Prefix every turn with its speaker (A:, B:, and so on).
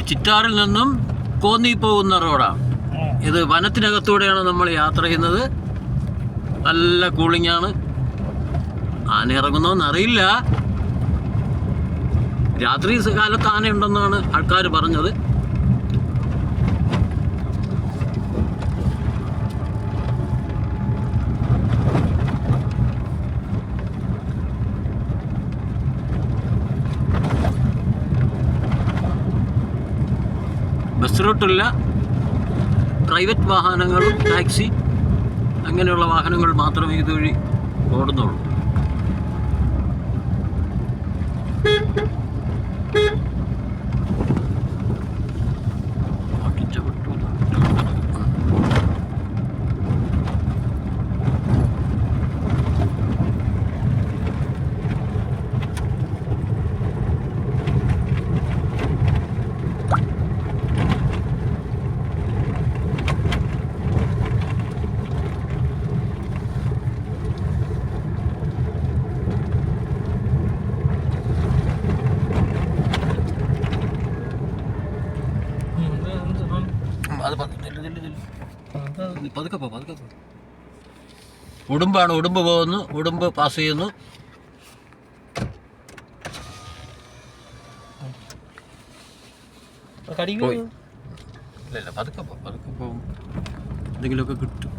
A: ചിറ്റാറിൽ നിന്നും കോന്നി പോകുന്ന റോഡാണ് ഇത്. വനത്തിനകത്തൂടെയാണ് നമ്മൾ യാത്ര ചെയ്യുന്നത്. നല്ല കൂളിംഗ് ആണ്. ആന ഇറങ്ങുന്നോന്ന് അറിയില്ല. രാത്രി കാലത്ത് ആനയുണ്ടെന്നാണ് ആൾക്കാർ പറഞ്ഞത്. ബസ് റൂട്ടില്ല. പ്രൈവറ്റ് വാഹനങ്ങളും ടാക്സി അങ്ങനെയുള്ള വാഹനങ്ങൾ മാത്രമേ ഇതുവഴി ഓടുന്നുള്ളൂ. അത് പതുക്കെ പോ. ഉടുമ്പാണ്. ഉടുമ്പ് പോകുന്നു. ഉടുമ്പ് പാസ് ചെയ്യുന്നു. ഇല്ല പതുക്കെ പോകും. എന്തെങ്കിലുമൊക്കെ കിട്ടും.